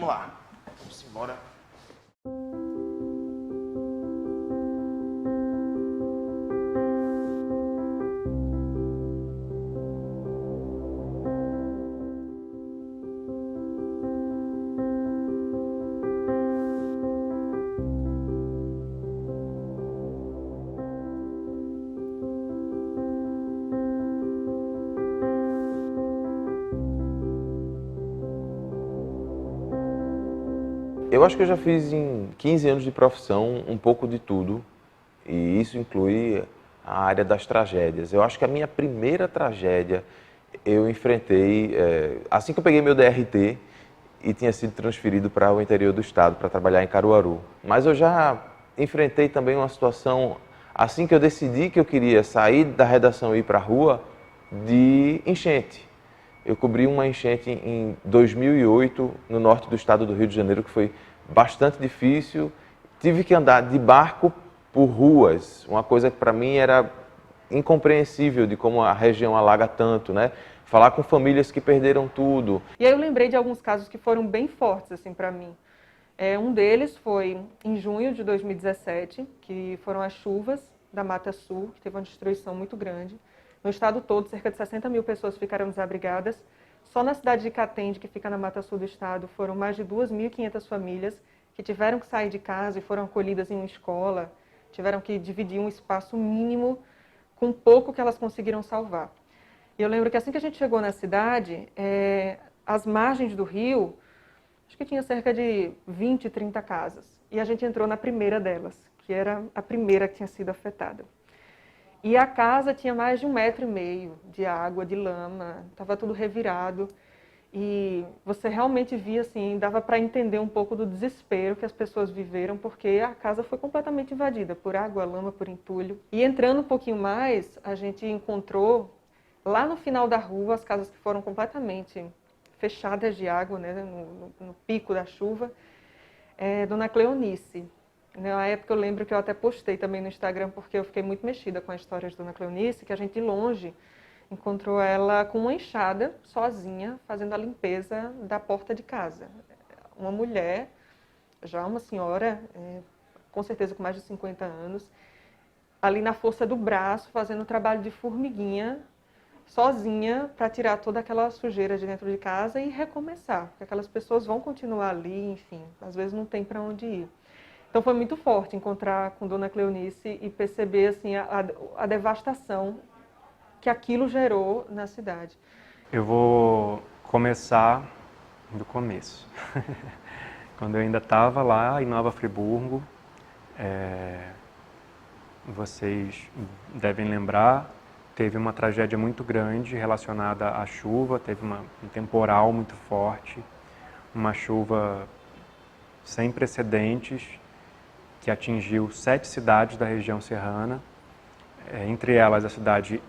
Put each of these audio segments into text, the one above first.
Vamos lá. Vamos embora. Eu acho que eu já fiz em 15 anos de profissão um pouco de tudo, e isso inclui a área das tragédias. Eu acho que a minha primeira tragédia eu enfrentei assim que eu peguei meu DRT e tinha sido transferido para o interior do estado para trabalhar em Caruaru. Mas eu já enfrentei também uma situação, assim que eu decidi que eu queria sair da redação e ir para a rua, de enchente. Eu cobri uma enchente em 2008 no norte do estado do Rio de Janeiro, que foi bastante difícil. Tive que andar de barco por ruas, uma coisa que para mim era incompreensível de como a região alaga tanto, né? Falar com famílias que perderam tudo. E aí eu lembrei de alguns casos que foram bem fortes assim para mim. Um deles foi em junho de 2017, que foram as chuvas da Mata Sul, que teve uma destruição muito grande. No estado todo, cerca de 60 mil pessoas ficaram desabrigadas. Só na cidade de Catende, que fica na Mata Sul do estado, foram mais de 2.500 famílias que tiveram que sair de casa e foram acolhidas em uma escola, tiveram que dividir um espaço mínimo com pouco que elas conseguiram salvar. E eu lembro que assim que a gente chegou na cidade, as margens do rio, acho que tinha cerca de 20, 30 casas. E a gente entrou na primeira delas, que era a primeira que tinha sido afetada. E a casa tinha mais de 1,5 metro de água, de lama, estava tudo revirado. E você realmente via, assim, dava para entender um pouco do desespero que as pessoas viveram, porque a casa foi completamente invadida por água, lama, por entulho. E entrando um pouquinho mais, a gente encontrou, lá no final da rua, as casas que foram completamente fechadas de água, né, no pico da chuva, Dona Cleonice. Na época eu lembro que eu até postei também no Instagram, porque eu fiquei muito mexida com a história de Dona Cleonice, que a gente de longe encontrou ela com uma enxada, sozinha, fazendo a limpeza da porta de casa. Uma mulher, já uma senhora, com certeza com mais de 50 anos, ali na força do braço, fazendo o trabalho de formiguinha, sozinha, para tirar toda aquela sujeira de dentro de casa e recomeçar, porque aquelas pessoas vão continuar ali, enfim, às vezes não tem para onde ir. Então foi muito forte encontrar com Dona Cleonice e perceber assim, a devastação que aquilo gerou na cidade. Eu vou começar do começo. Quando eu ainda estava lá em Nova Friburgo, vocês devem lembrar, teve uma tragédia muito grande relacionada à chuva, teve um temporal muito forte, uma chuva sem precedentes, que atingiu 7 cidades da região serrana, entre elas a cidade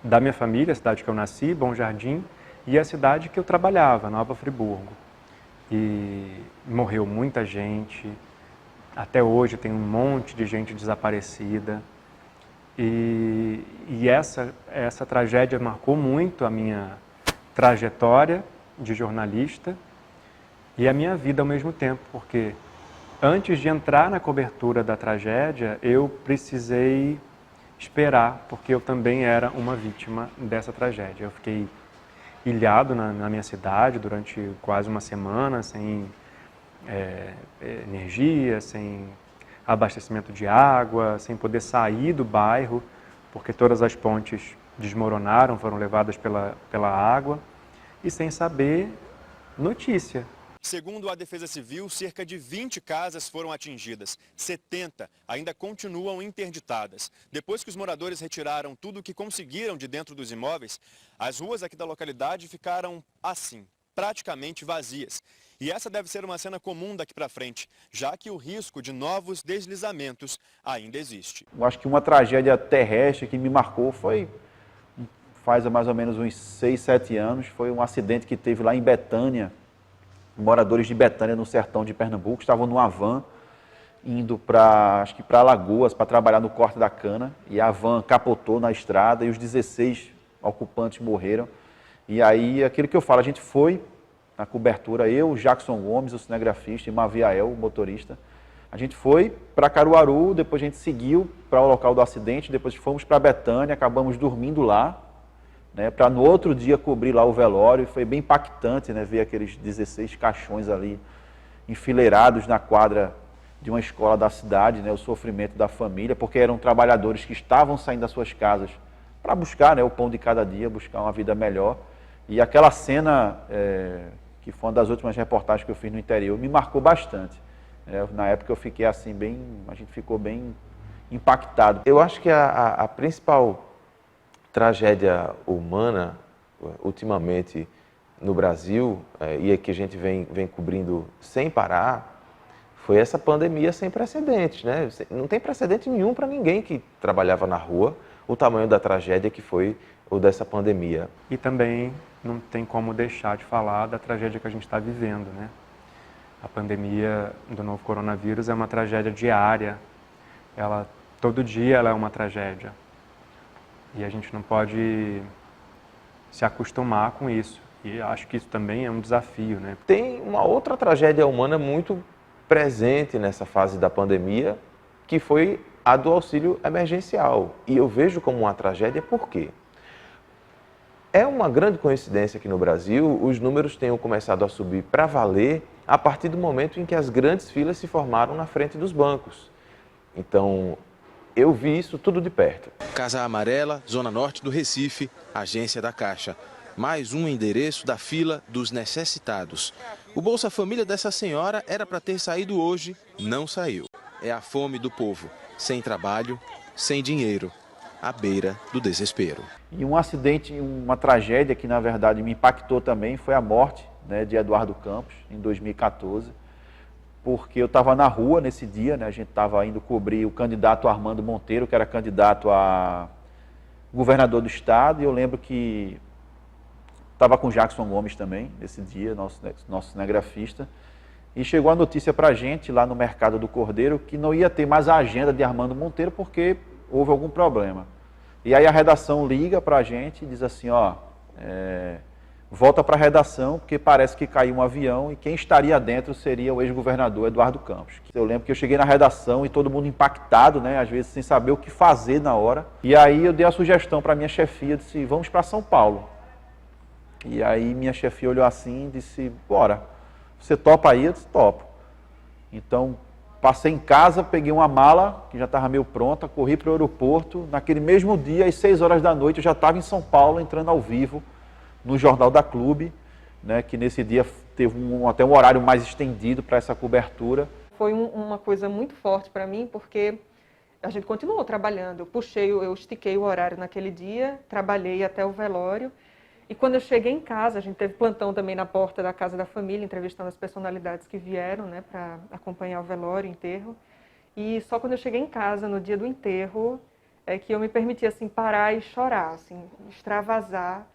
da minha família, a cidade que eu nasci, Bom Jardim, e a cidade que eu trabalhava, Nova Friburgo. E morreu muita gente, até hoje tem um monte de gente desaparecida. E essa tragédia marcou muito a minha trajetória de jornalista e a minha vida ao mesmo tempo, porque antes de entrar na cobertura da tragédia, eu precisei esperar, porque eu também era uma vítima dessa tragédia. Eu fiquei ilhado na minha cidade durante quase uma semana, sem energia, sem abastecimento de água, sem poder sair do bairro, porque todas as pontes desmoronaram, foram levadas pela água, e sem saber notícia. Segundo a Defesa Civil, cerca de 20 casas foram atingidas. 70 ainda continuam interditadas. Depois que os moradores retiraram tudo o que conseguiram de dentro dos imóveis, as ruas aqui da localidade ficaram assim, praticamente vazias. E essa deve ser uma cena comum daqui para frente, já que o risco de novos deslizamentos ainda existe. Eu acho que uma tragédia terrestre que me marcou faz mais ou menos uns 6, 7 anos, foi um acidente que teve lá em Betânia. Moradores de Betânia, no sertão de Pernambuco, estavam numa van indo acho que para Alagoas, para trabalhar no corte da cana, e a van capotou na estrada e os 16 ocupantes morreram. E aí, aquilo que eu falo, a gente foi na cobertura, eu, Jackson Gomes, o cinegrafista, e Maviael, o motorista. A gente foi para Caruaru, depois a gente seguiu para o local do acidente, depois fomos para Betânia, acabamos dormindo lá, né, para no outro dia cobrir lá o velório. Foi bem impactante, né, ver aqueles 16 caixões ali enfileirados na quadra de uma escola da cidade, né, o sofrimento da família, porque eram trabalhadores que estavam saindo das suas casas para buscar, né, o pão de cada dia, buscar uma vida melhor. E aquela cena, que foi uma das últimas reportagens que eu fiz no interior, me marcou bastante. Na época eu fiquei assim, a gente ficou bem impactado. Eu acho que a principal tragédia humana, ultimamente, no Brasil, e é que a gente vem cobrindo sem parar, foi essa pandemia sem precedentes, né? Não tem precedente nenhum para ninguém que trabalhava na rua, o tamanho da tragédia que foi o dessa pandemia. E também não tem como deixar de falar da tragédia que a gente está vivendo, né? A pandemia do novo coronavírus é uma tragédia diária. Todo dia ela é uma tragédia. E a gente não pode se acostumar com isso. E acho que isso também é um desafio, né? Tem uma outra tragédia humana muito presente nessa fase da pandemia, que foi a do auxílio emergencial. E eu vejo como uma tragédia por quê? É uma grande coincidência que no Brasil os números tenham começado a subir para valer a partir do momento em que as grandes filas se formaram na frente dos bancos. Então, eu vi isso tudo de perto. Casa Amarela, Zona Norte do Recife, agência da Caixa. Mais um endereço da fila dos necessitados. O Bolsa Família dessa senhora era para ter saído hoje, não saiu. É a fome do povo, sem trabalho, sem dinheiro, à beira do desespero. E um acidente, uma tragédia que na verdade me impactou também foi a morte, né, de Eduardo Campos, em 2014, porque eu estava na rua nesse dia, né, a gente estava indo cobrir o candidato Armando Monteiro, que era candidato a governador do estado, e eu lembro que estava com Jackson Gomes também, nesse dia, nosso cinegrafista, e chegou a notícia para a gente lá no Mercado do Cordeiro que não ia ter mais a agenda de Armando Monteiro porque houve algum problema. E aí a redação liga para a gente e diz assim, volta para a redação porque parece que caiu um avião e quem estaria dentro seria o ex-governador Eduardo Campos. Eu lembro que eu cheguei na redação e todo mundo impactado, né, às vezes sem saber o que fazer na hora. E aí eu dei a sugestão para minha chefia, disse, vamos para São Paulo. E aí minha chefia olhou assim e disse, bora, você topa aí? Eu disse, topo. Então, passei em casa, peguei uma mala, que já estava meio pronta, corri para o aeroporto. Naquele mesmo dia, às 6 horas da noite, eu já estava em São Paulo, entrando ao vivo no Jornal da Clube, né, que nesse dia teve até um horário mais estendido para essa cobertura. Foi uma coisa muito forte para mim, porque a gente continuou trabalhando. Eu estiquei o horário naquele dia, trabalhei até o velório. E quando eu cheguei em casa, a gente teve plantão também na porta da casa da família, entrevistando as personalidades que vieram, né, para acompanhar o velório, o enterro. E só quando eu cheguei em casa, no dia do enterro, é que eu me permiti assim, parar e chorar, assim, extravasar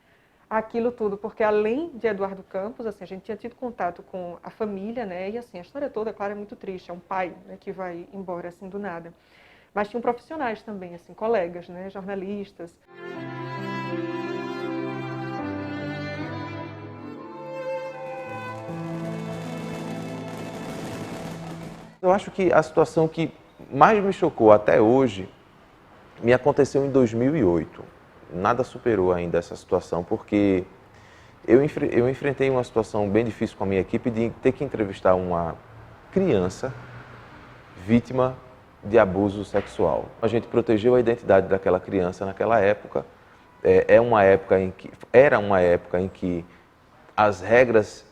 aquilo tudo. Porque além de Eduardo Campos, assim, a gente tinha tido contato com a família, né, e assim, a história toda, claro, é muito triste. É um pai, né, que vai embora assim do nada. Mas tinham profissionais também, assim, colegas, né, jornalistas. Eu acho que a situação que mais me chocou até hoje me aconteceu em 2008. Nada superou ainda essa situação, porque eu enfrentei uma situação bem difícil com a minha equipe de ter que entrevistar uma criança vítima de abuso sexual. A gente protegeu a identidade daquela criança naquela época. Era uma época em que as regras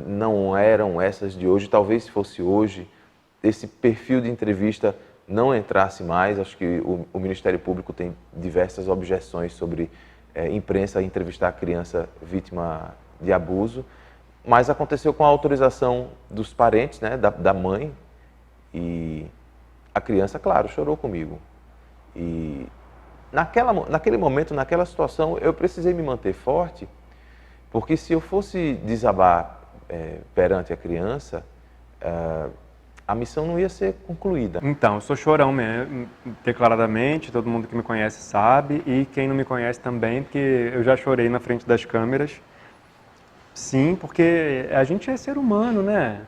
não eram essas de hoje. Talvez se fosse hoje, esse perfil de entrevista não entrasse mais. Acho que o Ministério Público tem diversas objeções sobre imprensa entrevistar a criança vítima de abuso, mas aconteceu com a autorização dos parentes, né, da mãe, e a criança, claro, chorou comigo. E naquele momento, naquela situação, eu precisei me manter forte, porque se eu fosse desabar perante a criança, a missão não ia ser concluída. Então, eu sou chorão mesmo, declaradamente, todo mundo que me conhece sabe, e quem não me conhece também, porque eu já chorei na frente das câmeras. Sim, porque a gente é ser humano, né?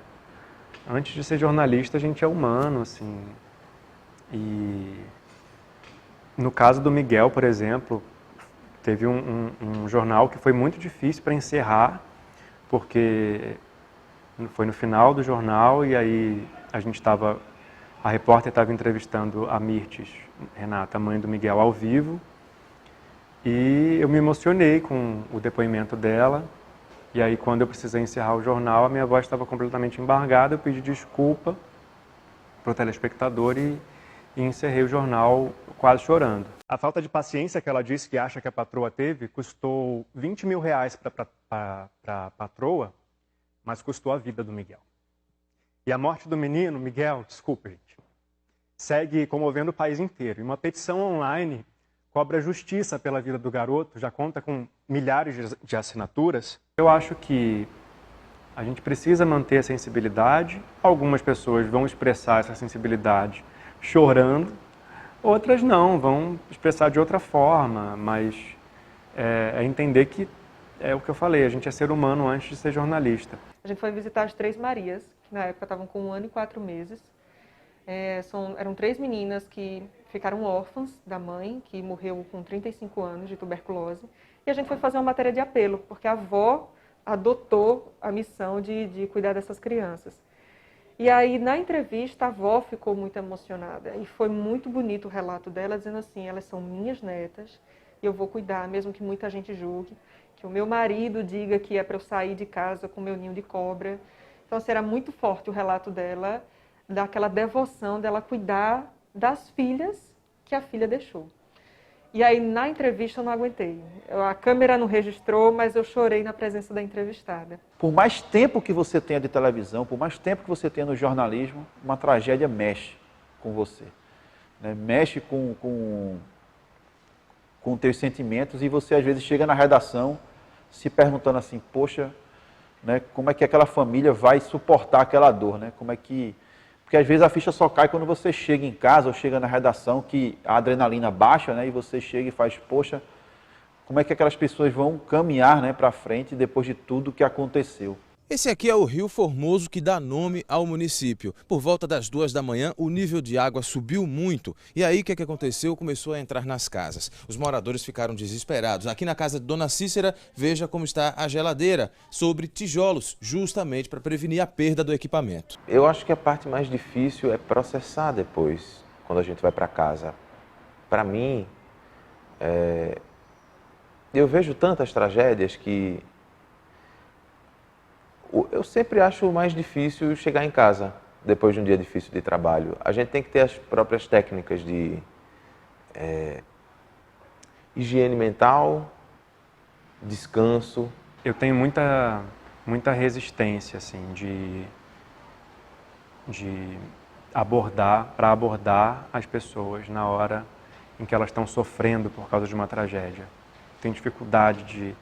Antes de ser jornalista, a gente é humano, assim. E no caso do Miguel, por exemplo, teve um jornal que foi muito difícil para encerrar, porque foi no final do jornal e aí a repórter estava entrevistando a Mirtes, Renata, mãe do Miguel, ao vivo, e eu me emocionei com o depoimento dela. E aí, quando eu precisei encerrar o jornal, a minha voz estava completamente embargada, eu pedi desculpa para o telespectador e encerrei o jornal quase chorando. A falta de paciência que ela disse que acha que a patroa teve custou 20 mil reais para a patroa, mas custou a vida do Miguel. E a morte do menino, Miguel, desculpa, gente, segue comovendo o país inteiro. E uma petição online cobra justiça pela vida do garoto, já conta com milhares de assinaturas. Eu acho que a gente precisa manter a sensibilidade. Algumas pessoas vão expressar essa sensibilidade chorando, outras não, vão expressar de outra forma, mas é entender que é o que eu falei, a gente é ser humano antes de ser jornalista. A gente foi visitar as Três Marias, que na época estavam com 1 ano e 4 meses. Eram 3 meninas que ficaram órfãs da mãe, que morreu com 35 anos de tuberculose. E a gente foi fazer uma matéria de apelo, porque a avó adotou a missão de cuidar dessas crianças. E aí, na entrevista, a avó ficou muito emocionada. E foi muito bonito o relato dela, dizendo assim, elas são minhas netas, e eu vou cuidar, mesmo que muita gente julgue, que o meu marido diga que é para eu sair de casa com meu ninho de cobra. Então, assim, era muito forte o relato dela, daquela devoção dela cuidar das filhas que a filha deixou. E aí, na entrevista, eu não aguentei. A câmera não registrou, mas eu chorei na presença da entrevistada. Por mais tempo que você tenha de televisão, por mais tempo que você tenha no jornalismo, uma tragédia mexe com você. Né? Mexe com teus sentimentos e você, às vezes, chega na redação se perguntando assim, poxa, né, como é que aquela família vai suportar aquela dor? Né? Como é que... Porque às vezes a ficha só cai quando você chega em casa ou chega na redação, que a adrenalina baixa, né? E você chega e faz, poxa, como é que aquelas pessoas vão caminhar, né, para frente depois de tudo que aconteceu? Esse aqui é o Rio Formoso, que dá nome ao município. Por volta das 2 da manhã, o nível de água subiu muito. E aí, o que aconteceu? Começou a entrar nas casas. Os moradores ficaram desesperados. Aqui na casa de Dona Cícera, veja como está a geladeira, sobre tijolos, justamente para prevenir a perda do equipamento. Eu acho que a parte mais difícil é processar depois, quando a gente vai para casa. Para mim, eu vejo tantas tragédias que eu sempre acho mais difícil chegar em casa depois de um dia difícil de trabalho. A gente tem que ter as próprias técnicas de higiene mental, descanso. Eu tenho muita resistência, assim, de abordar as pessoas na hora em que elas estão sofrendo por causa de uma tragédia. Tenho dificuldade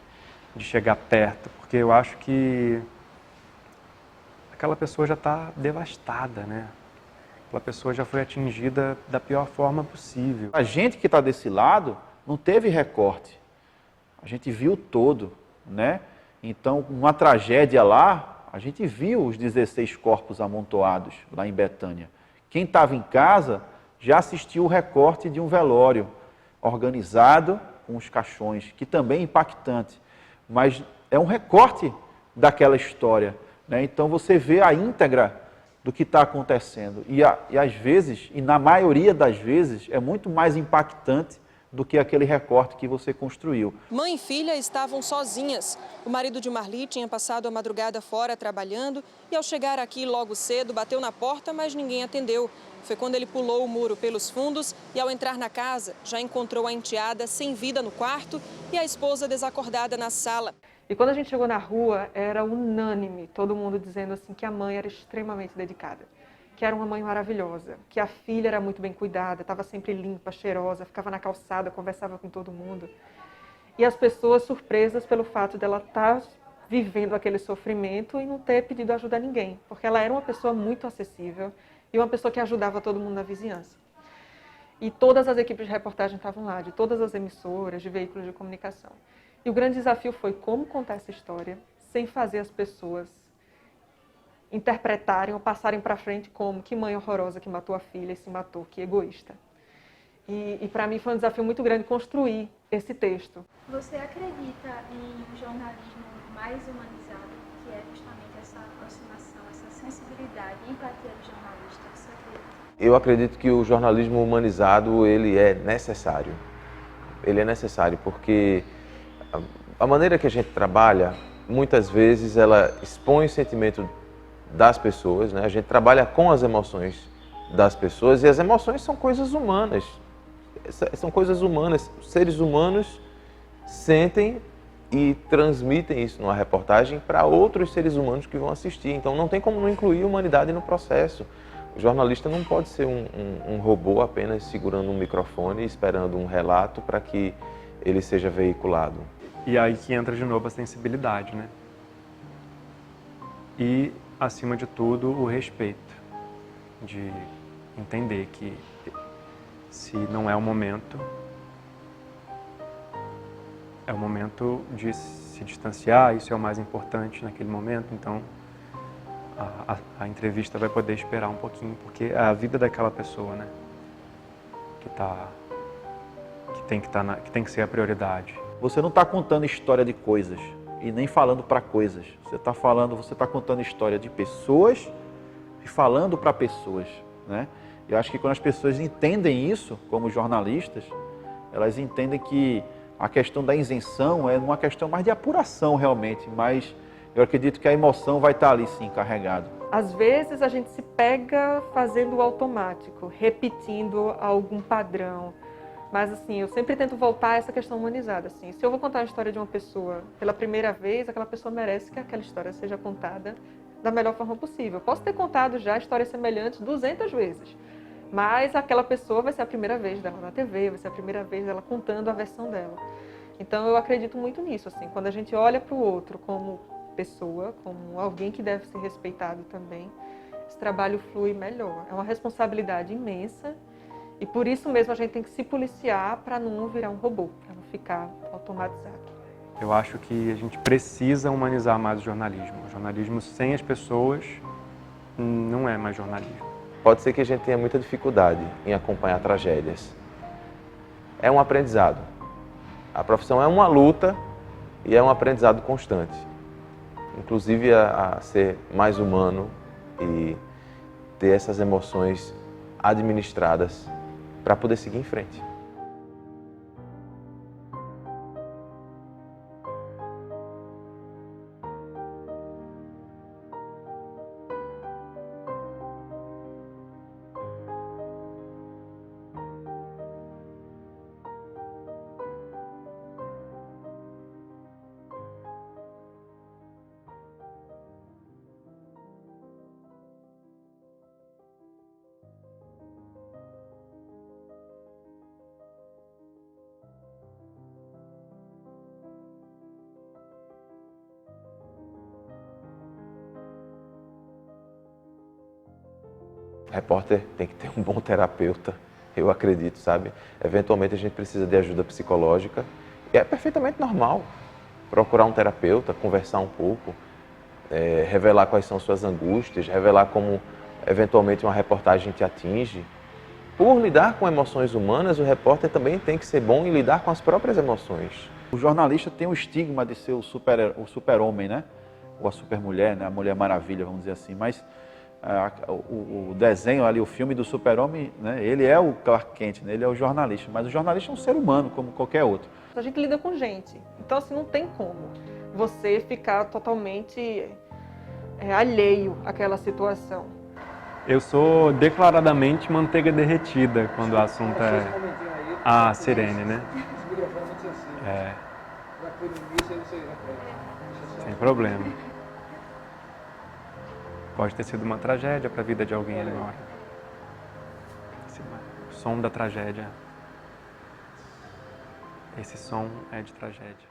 de chegar perto, porque eu acho que aquela pessoa já está devastada, né? Aquela pessoa já foi atingida da pior forma possível. A gente que está desse lado não teve recorte. A gente viu todo, né? Então, uma tragédia lá, a gente viu os 16 corpos amontoados lá em Betânia. Quem estava em casa já assistiu o recorte de um velório organizado com os caixões, que também é impactante, mas é um recorte daquela história. Né? Então você vê a íntegra do que está acontecendo. E às vezes, e na maioria das vezes, é muito mais impactante do que aquele recorte que você construiu. Mãe e filha estavam sozinhas. O marido de Marli tinha passado a madrugada fora trabalhando e, ao chegar aqui logo cedo, bateu na porta, mas ninguém atendeu. Foi quando ele pulou o muro pelos fundos e, ao entrar na casa, já encontrou a enteada sem vida no quarto e a esposa desacordada na sala. E quando a gente chegou na rua, era unânime, todo mundo dizendo assim que a mãe era extremamente dedicada, que era uma mãe maravilhosa, que a filha era muito bem cuidada, estava sempre limpa, cheirosa, ficava na calçada, conversava com todo mundo. E as pessoas surpresas pelo fato dela estar vivendo aquele sofrimento e não ter pedido ajuda a ninguém, porque ela era uma pessoa muito acessível e uma pessoa que ajudava todo mundo na vizinhança. E todas as equipes de reportagem estavam lá, de todas as emissoras, de veículos de comunicação. E o grande desafio foi como contar essa história sem fazer as pessoas interpretarem ou passarem para frente como que mãe horrorosa que matou a filha e se matou, que egoísta. E para mim foi um desafio muito grande construir esse texto. Você acredita em um jornalismo mais humanizado, que é justamente essa aproximação, essa sensibilidade e empatia do jornalista? Você acredita? Eu acredito que o jornalismo humanizado, ele é necessário. Ele é necessário porque a maneira que a gente trabalha, muitas vezes ela expõe o sentimento das pessoas, né? A gente trabalha com as emoções das pessoas e as emoções são coisas humanas. São coisas humanas. Os seres humanos sentem e transmitem isso numa reportagem para outros seres humanos que vão assistir. Então não tem como não incluir a humanidade no processo. O jornalista não pode ser um robô apenas segurando um microfone e esperando um relato para que ele seja veiculado. E aí que entra de novo a sensibilidade, né? E, acima de tudo, o respeito. De entender que se não é o momento de se distanciar, isso é o mais importante naquele momento, então a entrevista vai poder esperar um pouquinho, porque é a vida daquela pessoa, né? Que tem que ser a prioridade. Você não está contando história de coisas e nem falando para coisas. Você está contando história de pessoas e falando para pessoas, né? Eu acho que quando as pessoas entendem isso, como jornalistas, elas entendem que a questão da isenção é uma questão mais de apuração realmente, mas eu acredito que a emoção vai estar ali sim carregada. Às vezes a gente se pega fazendo o automático, repetindo algum padrão. Mas assim, eu sempre tento voltar a essa questão humanizada. Assim. Se eu vou contar a história de uma pessoa pela primeira vez, aquela pessoa merece que aquela história seja contada da melhor forma possível. Eu posso ter contado já histórias semelhantes 200 vezes, mas aquela pessoa vai ser a primeira vez dela na TV, vai ser a primeira vez dela contando a versão dela. Então eu acredito muito nisso. Assim, quando a gente olha para o outro como pessoa, como alguém que deve ser respeitado também, esse trabalho flui melhor. É uma responsabilidade imensa. E por isso mesmo a gente tem que se policiar para não virar um robô, para não ficar automatizado. Eu acho que a gente precisa humanizar mais o jornalismo. O jornalismo sem as pessoas não é mais jornalismo. Pode ser que a gente tenha muita dificuldade em acompanhar tragédias. É um aprendizado. A profissão é uma luta e é um aprendizado constante. Inclusive a ser mais humano e ter essas emoções administradas para poder seguir em frente. O repórter tem que ter um bom terapeuta, eu acredito, sabe? Eventualmente a gente precisa de ajuda psicológica e é perfeitamente normal procurar um terapeuta, conversar um pouco, revelar quais são suas angústias, revelar como eventualmente uma reportagem te atinge. Por lidar com emoções humanas, o repórter também tem que ser bom em lidar com as próprias emoções. O jornalista tem o estigma de ser o super-homem, né? Ou a super-mulher, né? A Mulher Maravilha, vamos dizer assim, mas o desenho ali, o filme do super-homem, né? Ele é o Clark Kent, né? Ele é o jornalista, mas o jornalista é um ser humano, como qualquer outro. A gente lida com gente, então assim, não tem como você ficar totalmente alheio àquela situação. Eu sou declaradamente manteiga derretida quando o assunto é a sirene, né? Sem problema. Pode ter sido uma tragédia para a vida de alguém ali na hora. O som da tragédia. Esse som é de tragédia.